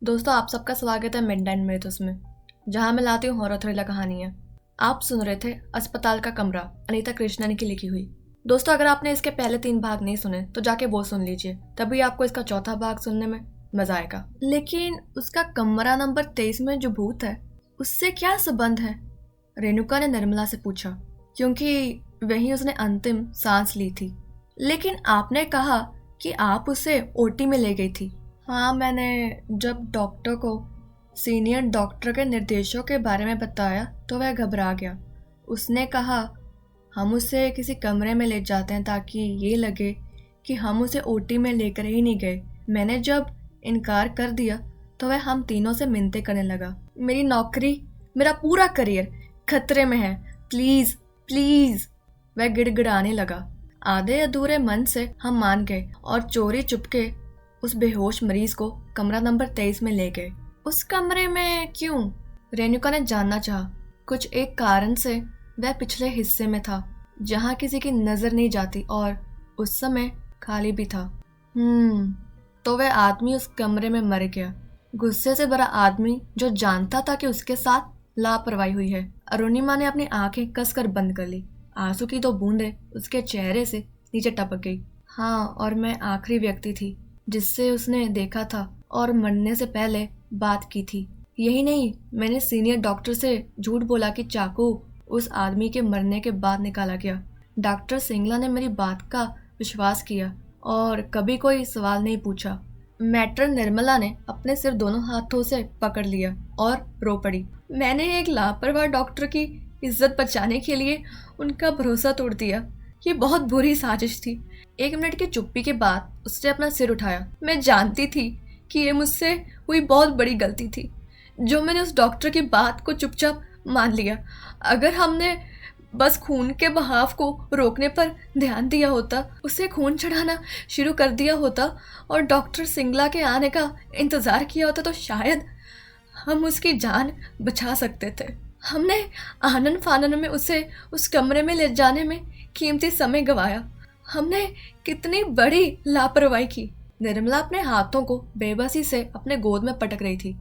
दोस्तों, आप सबका स्वागत है मिडनाइट मिर्थ्स में, जहां मैं लाती हूँ हॉरर थ्रिलर कहानियाँ। आप सुन रहे थे अस्पताल का कमरा, अनीता कृष्णन की लिखी हुई। दोस्तों, अगर आपने इसके पहले 3 भाग नहीं सुने तो जाके वो सुन लीजिए, तभी आपको इसका चौथा भाग सुनने में मजा आएगा। लेकिन उसका कमरा नंबर 23 में जो भूत है उससे क्या संबंध है? रेणुका ने निर्मला से पूछा, क्योंकि वहीं उसने अंतिम सांस ली थी। लेकिन आपने कहा कि आप उसे ओटी में ले गई थी। हाँ, मैंने जब डॉक्टर को सीनियर डॉक्टर के निर्देशों के बारे में बताया तो वह घबरा गया। उसने कहा हम उसे किसी कमरे में ले जाते हैं ताकि ये लगे कि हम उसे ओटी में लेकर ही नहीं गए। मैंने जब इनकार कर दिया तो वह हम तीनों से मिन्नतें करने लगा। मेरी नौकरी, मेरा पूरा करियर खतरे में है, प्लीज प्लीज, वह गिड़गिड़ाने लगा। आधे अधूरे मन से हम मान गए और चोरी चुपके उस बेहोश मरीज को कमरा नंबर 23 में ले गए। उस कमरे में क्यों? रेणुका ने जानना चाहा। कुछ एक कारण से वह पिछले हिस्से में था, जहाँ किसी की नजर नहीं जाती और उस समय खाली भी था। तो वह आदमी उस कमरे में मर गया। गुस्से से भरा आदमी जो जानता था कि उसके साथ लापरवाही हुई है। अरुणिमा ने अपनी आंखें कसकर बंद कर ली। आंसू की 2 बूंदें उसके चेहरे से नीचे टपक गई। हाँ, और मैं आखिरी व्यक्ति थी जिससे उसने देखा था और मरने से पहले बात की थी। यही नहीं, मैंने सीनियर डॉक्टर से झूठ बोला कि चाकू उस आदमी के मरने के बाद निकाला गया। डॉक्टर सिंगला ने मेरी बात का विश्वास किया और कभी कोई सवाल नहीं पूछा। मैट्रन निर्मला ने अपने सिर दोनों हाथों से पकड़ लिया और रो पड़ी। मैंने एक लापरवाह डॉक्टर की इज्जत बचाने के लिए उनका भरोसा तोड़ दिया। ये बहुत बुरी साजिश थी। 1 मिनट की चुप्पी के बाद उसने अपना सिर उठाया। मैं जानती थी कि ये मुझसे हुई बहुत बड़ी गलती थी, जो मैंने उस डॉक्टर की बात को चुपचाप मान लिया। अगर हमने बस खून के बहाव को रोकने पर ध्यान दिया होता, उसे खून चढ़ाना शुरू कर दिया होता और डॉक्टर सिंगला के आने का इंतज़ार किया होता, तो शायद हम उसकी जान बचा सकते थे। हमने आनन फानन में उसे उस कमरे में ले जाने में कीमती समय गंवाया। हमने कितनी बड़ी लापरवाही की। निर्मला अपने हाथों को बेबसी से अपने गोद में पटक रही थी।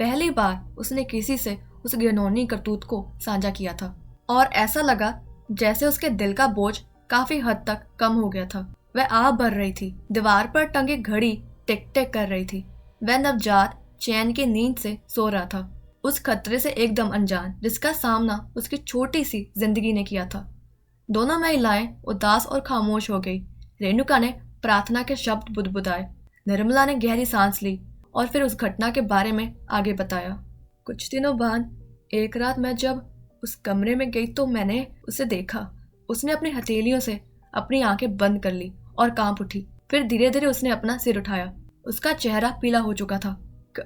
पहली बार उसने किसी से उस घिनौनी करतूत को साझा किया था और ऐसा लगा जैसे उसके दिल का बोझ काफी हद तक कम हो गया था। वह आप भर रही थी। दीवार पर टंगी घड़ी टिक टिक कर रही थी। वह नवजात चैन की नींद से सो रहा था, उस खतरे से एकदम अनजान जिसका सामना उसकी छोटी सी जिंदगी ने किया था। दोनों महिलाएं उदास और खामोश हो गई। रेणुका ने प्रार्थना के शब्द बुदबुदाए। निर्मला ने गहरी सांस ली और फिर उस घटना के बारे में आगे बताया। कुछ दिनों बाद एक रात मैं जब उस कमरे में गई तो मैंने उसे देखा। उसने अपनी हथेलियों से अपनी आंखें बंद कर ली और कांप उठी। फिर धीरे धीरे उसने अपना सिर उठाया। उसका चेहरा पीला हो चुका था।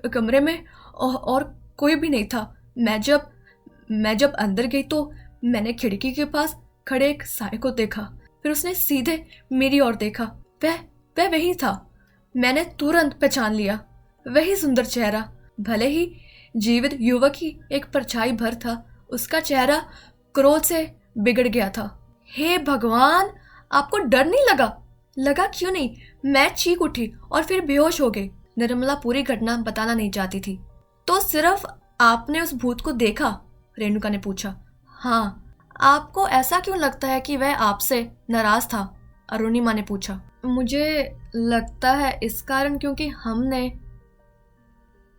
कमरे में और कोई भी नहीं था। मैं जब अंदर गई तो मैंने खिड़की के पास खड़े एक साए को देखा। फिर उसने सीधे मेरी ओर देखा। वह वही था। मैंने तुरंत पहचान लिया। वही सुंदर चेहरा, भले ही जीवित युवक ही एक परछाई भर था। उसका चेहरा क्रोध से बिगड़ गया था। हे भगवान, आपको डर नहीं लगा? लगा क्यों नहीं? मैं चीख उठी और फिर बेहोश हो गई। निर्मला पूरी घटना बताना नहीं चाहती थी। तो सिर्फ आपने उस भूत को देखा? रेणुका ने पूछा। हाँ। आपको ऐसा क्यों लगता है कि वह आपसे नाराज था? अरुणिमा ने पूछा। मुझे लगता है इस कारण क्योंकि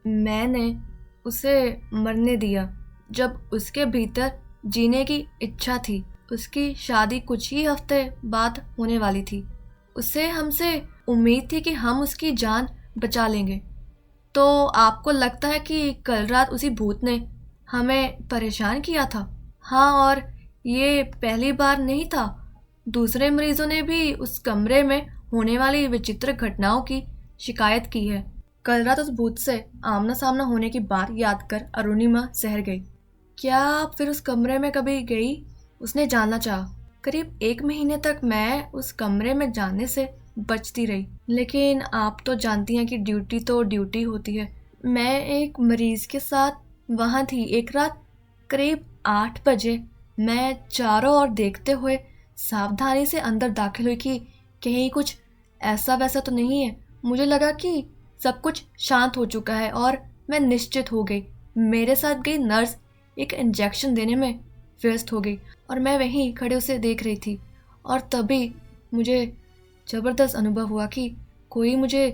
मैंने उसे मरने दिया जब उसके भीतर जीने की इच्छा थी। उसकी शादी कुछ ही हफ्ते बाद होने वाली थी। उसे हमसे उम्मीद थी कि हम उसकी जान बचा लेंगे। तो आपको लगता है कि कल रात उसी भूत ने हमें परेशान किया था? हाँ, और ये पहली बार नहीं था। दूसरे मरीजों ने भी उस कमरे में होने वाली विचित्र घटनाओं की शिकायत की है। कल रात उस भूत से आमना सामना होने की बात याद कर अरुणिमा सहर गई। क्या आप फिर उस कमरे में कभी गई? उसने जानना चाहा। करीब 1 महीने तक मैं उस कमरे में जाने से बचती रही, लेकिन आप तो जानती हैं कि ड्यूटी तो ड्यूटी होती है। मैं एक मरीज के साथ वहाँ थी। एक रात करीब 8 बजे मैं चारों ओर देखते हुए सावधानी से अंदर दाखिल हुई कि कहीं कुछ ऐसा वैसा तो नहीं है। मुझे लगा कि सब कुछ शांत हो चुका है और मैं निश्चित हो गई। मेरे साथ गई नर्स एक इंजेक्शन देने में व्यस्त हो गई और मैं वहीं खड़े उसे देख रही थी। और तभी मुझे ज़बरदस्त अनुभव हुआ कि कोई मुझे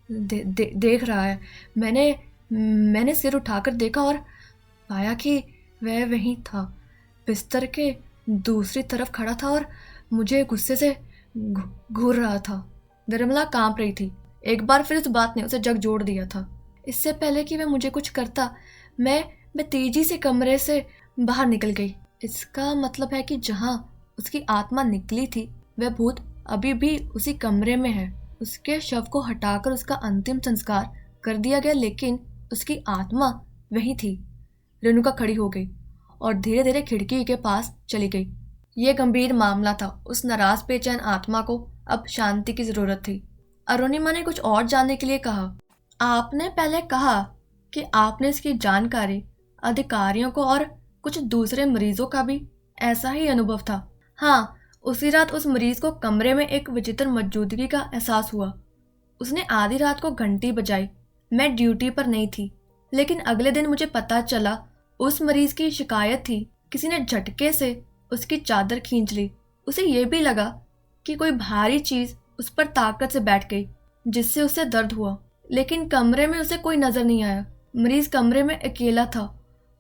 देख रहा है। मैंने सिर उठाकर देखा और पाया कि वह वहीं था, बिस्तर के दूसरी तरफ खड़ा था और मुझे गुस्से से घूर रहा था। निर्मला कांप रही थी। एक बार फिर इस बात ने उसे झकझोर दिया था। इससे पहले कि वह मुझे कुछ करता, मैं तेजी से कमरे से बाहर निकल गई। इसका मतलब है कि जहाँ उसकी आत्मा निकली थी वह भूत अभी भी उसी कमरे में है। उसके शव को हटाकर उसका अंतिम संस्कार कर दिया गया, लेकिन उसकी आत्मा वही थी। रेणुका खड़ी हो गई और धीरे धीरे खिड़की के पास चली गई। यह गंभीर मामला था। उस नाराज बेचैन आत्मा को अब शांति की जरूरत थी। अरुणिमा ने कुछ और जानने के लिए कहा। आपने पहले कहा कि आपने इसकी जानकारी अधिकारियों को और कुछ दूसरे मरीजों का भी ऐसा ही अनुभव था। हाँ, उसी रात उस मरीज को कमरे में एक विचित्र मौजूदगी का एहसास हुआ। उसने आधी रात को घंटी बजाई। मैं ड्यूटी पर नहीं थी, लेकिन अगले दिन मुझे पता चला उस मरीज की शिकायत थी किसी ने झटके से उसकी चादर खींच ली। उसे ये भी लगा कि कोई भारी चीज उस पर ताकत से बैठ गई, जिससे उसे दर्द हुआ। लेकिन कमरे में उसे कोई नजर नहीं आया। मरीज कमरे में अकेला था।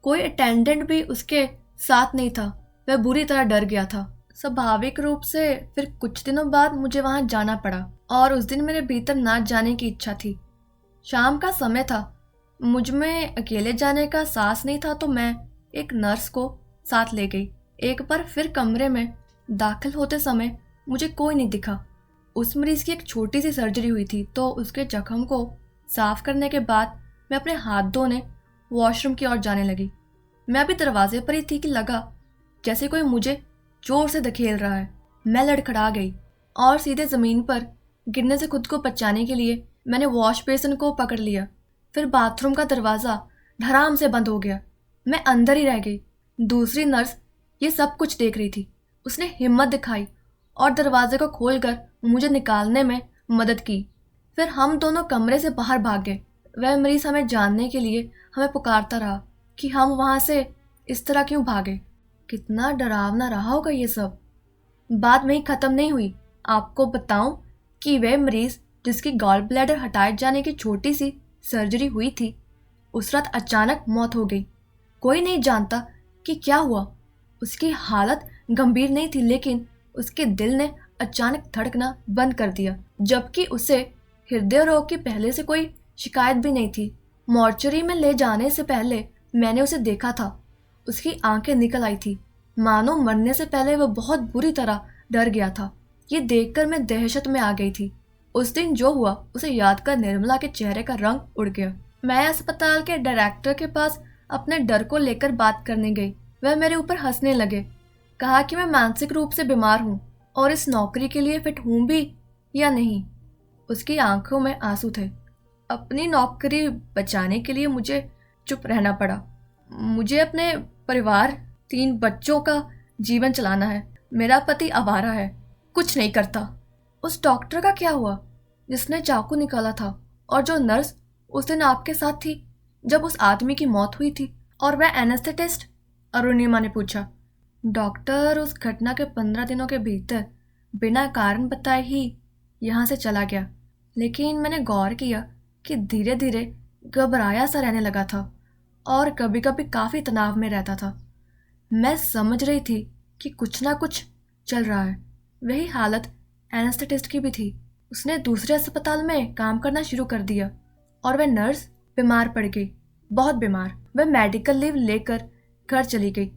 कोई अटेंडेंट भी उसके साथ नहीं था। वह बुरी तरह डर गया था। स्वाभाविक रूप से फिर कुछ दिनों बाद मुझे वहां जाना पड़ा और उस दिन मेरे भीतर ना जाने की इच्छा थी। शाम का समय था। मुझ में अकेले जाने का साहस नहीं था, तो मैं एक नर्स को साथ ले गई। एक बार फिर कमरे में दाखिल होते समय मुझे कोई नहीं दिखा। उस मरीज की एक छोटी सी सर्जरी हुई थी, तो उसके जख्म को साफ करने के बाद मैं अपने हाथ धोने वॉशरूम की ओर जाने लगी। मैं अभी दरवाजे पर ही थी कि लगा जैसे कोई मुझे जोर से धकेल रहा है। मैं लड़खड़ा गई और सीधे जमीन पर गिरने से खुद को बचाने के लिए मैंने वॉश बेसिन को पकड़ लिया। फिर बाथरूम का दरवाज़ा धड़ाम से बंद हो गया। मैं अंदर ही रह गई। दूसरी नर्स ये सब कुछ देख रही थी। उसने हिम्मत दिखाई और दरवाजे को खोलकर मुझे निकालने में मदद की। फिर हम दोनों कमरे से बाहर भाग गए। वह मरीज हमें जानने के लिए हमें पुकारता रहा कि हम वहाँ से इस तरह क्यों भागे। कितना डरावना रहा होगा ये सब। बात वहीं ख़त्म नहीं हुई। आपको बताऊं कि वह मरीज जिसकी गॉल ब्लैडर हटाए जाने की छोटी सी सर्जरी हुई थी, उस रात अचानक मौत हो गई। कोई नहीं जानता कि क्या हुआ। उसकी हालत गंभीर नहीं थी, लेकिन उसके दिल ने अचानक धड़कना बंद कर दिया, जबकि उसे हृदय रोग की पहले से कोई शिकायत भी नहीं थी। मॉर्चरी में ले जाने से पहले मैंने उसे देखा था। उसकी आंखें निकल आई थी, मानो मरने से पहले वह बहुत बुरी तरह डर गया था। ये देखकर मैं दहशत में आ गई थी। उस दिन जो हुआ उसे याद कर निर्मला के चेहरे का रंग उड़ गया। मैं अस्पताल के डायरेक्टर के पास अपने डर को लेकर बात करने गई। वह मेरे ऊपर हंसने लगे। कहा कि मैं मानसिक रूप से बीमार हूँ और इस नौकरी के लिए फिट हूँ भी या नहीं। उसकी आंखों में आंसू थे। अपनी नौकरी बचाने के लिए मुझे चुप रहना पड़ा। मुझे अपने परिवार, 3 बच्चों का जीवन चलाना है। मेरा पति आवारा है, कुछ नहीं करता। उस डॉक्टर का क्या हुआ जिसने चाकू निकाला था, और जो नर्स उस दिन आपके साथ थी जब उस आदमी की मौत हुई थी, और वह एनेस्थेटिस्ट? अरुणिमा ने पूछा। डॉक्टर उस घटना के 15 दिनों के भीतर बिना कारण बताए ही यहाँ से चला गया। लेकिन मैंने गौर किया कि धीरे धीरे घबराया सा रहने लगा था और कभी कभी काफ़ी तनाव में रहता था। मैं समझ रही थी कि कुछ ना कुछ चल रहा है। वही हालत एनेस्थेटिस्ट की भी थी। उसने दूसरे अस्पताल में काम करना शुरू कर दिया और वह नर्स बीमार पड़ गई, बहुत बीमार। वह मेडिकल लीव लेकर घर चली गई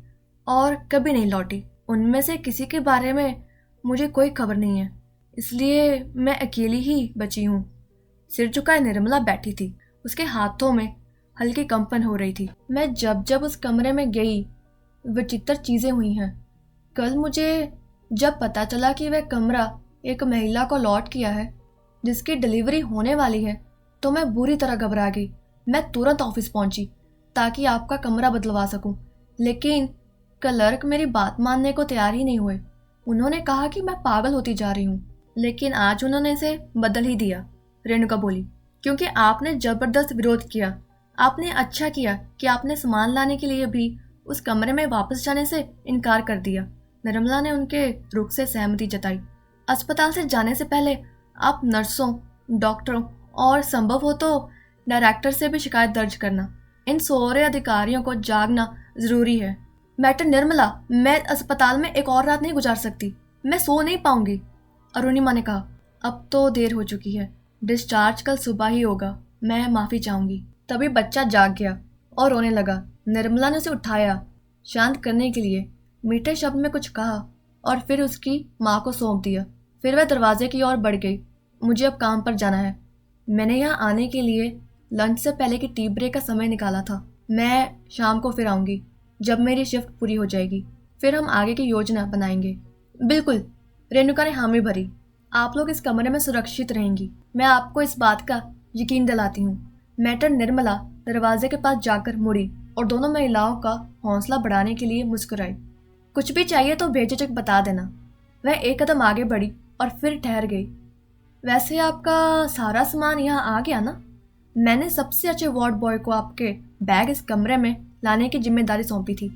और कभी नहीं लौटी। उनमें से किसी के बारे में मुझे कोई खबर नहीं है, इसलिए मैं अकेली ही बची हूँ। सिर झुकाए निर्मला बैठी थी। उसके हाथों में हल्की कंपन हो रही थी। मैं जब जब उस कमरे में गई विचित्र चीज़ें हुई हैं। कल मुझे जब पता चला कि वह कमरा एक महिला को लॉट किया है जिसकी डिलीवरी होने वाली है, तो मैं बुरी तरह घबरा गई। मैं तुरंत ऑफिस पहुंची ताकि आपका कमरा बदलवा सकूं, लेकिन क्लर्क मेरी बात मानने को तैयार ही नहीं हुए। उन्होंने कहा कि मैं पागल होती जा रही हूँ, लेकिन आज उन्होंने इसे बदल ही दिया। रेणुका बोली, क्योंकि आपने ज़बरदस्त विरोध किया। आपने अच्छा किया कि आपने सामान लाने के लिए भी उस कमरे में वापस जाने से इनकार कर दिया। निर्मला ने उनके रुख से सहमति जताई। अस्पताल से जाने से पहले आप नर्सों, डॉक्टरों और संभव हो तो डायरेक्टर से भी शिकायत दर्ज करना। इन सारे अधिकारियों को जागना ज़रूरी है। मैटर निर्मला, मैं अस्पताल में एक और रात नहीं गुजार सकती। मैं सो नहीं पाऊंगी। अरुणिमा ने कहा। अब तो देर हो चुकी है। डिस्चार्ज कल सुबह ही होगा। मैं माफ़ी चाहूँगी। तभी बच्चा जाग गया और रोने लगा। निर्मला ने उसे उठाया, शांत करने के लिए मीठे शब्द में कुछ कहा और फिर उसकी माँ को सौंप दिया। फिर वह दरवाजे की ओर बढ़ गई। मुझे अब काम पर जाना है। मैंने यहाँ आने के लिए लंच से पहले की टी ब्रेक का समय निकाला था। मैं शाम को फिर आऊँगी जब मेरी शिफ्ट पूरी हो जाएगी। फिर हम आगे की योजना बनाएंगे। बिल्कुल, रेणुका ने हामी भरी। आप लोग इस कमरे में सुरक्षित रहेंगी। मैं आपको इस बात का यकीन दिलाती हूँ। मैटर निर्मला दरवाजे के पास जाकर मुड़ी और दोनों महिलाओं का हौसला बढ़ाने के लिए मुस्कुराई। कुछ भी चाहिए तो बेझिझक बता देना। वह एक कदम आगे बढ़ी और फिर ठहर गई। वैसे आपका सारा सामान यहाँ आ गया ना? मैंने सबसे अच्छे वार्ड बॉय को आपके बैग इस कमरे में लाने की जिम्मेदारी सौंपी थी।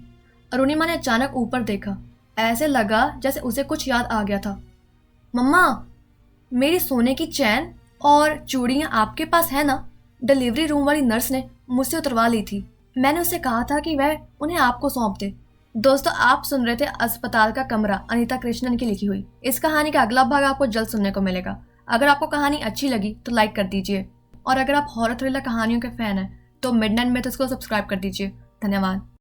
अरुणिमा ने अचानक ऊपर देखा। ऐसे लगा जैसे उसे कुछ याद आ गया था। मम्मा, मेरी सोने की चैन और चूड़ियाँ आपके पास है ना? डिलीवरी रूम वाली नर्स ने मुझसे उतरवा ली थी। मैंने उसे कहा था कि वह उन्हें आपको सौंप दे। दोस्तों, आप सुन रहे थे अस्पताल का कमरा, अनीता कृष्णन की लिखी हुई। इस कहानी का अगला भाग आपको जल्द सुनने को मिलेगा। अगर आपको कहानी अच्छी लगी तो लाइक कर दीजिए, और अगर आप हॉरर थ्रिलर कहानियों के फैन हैं तो मिडनाइट मिथ्स को सब्सक्राइब कर दीजिए। धन्यवाद।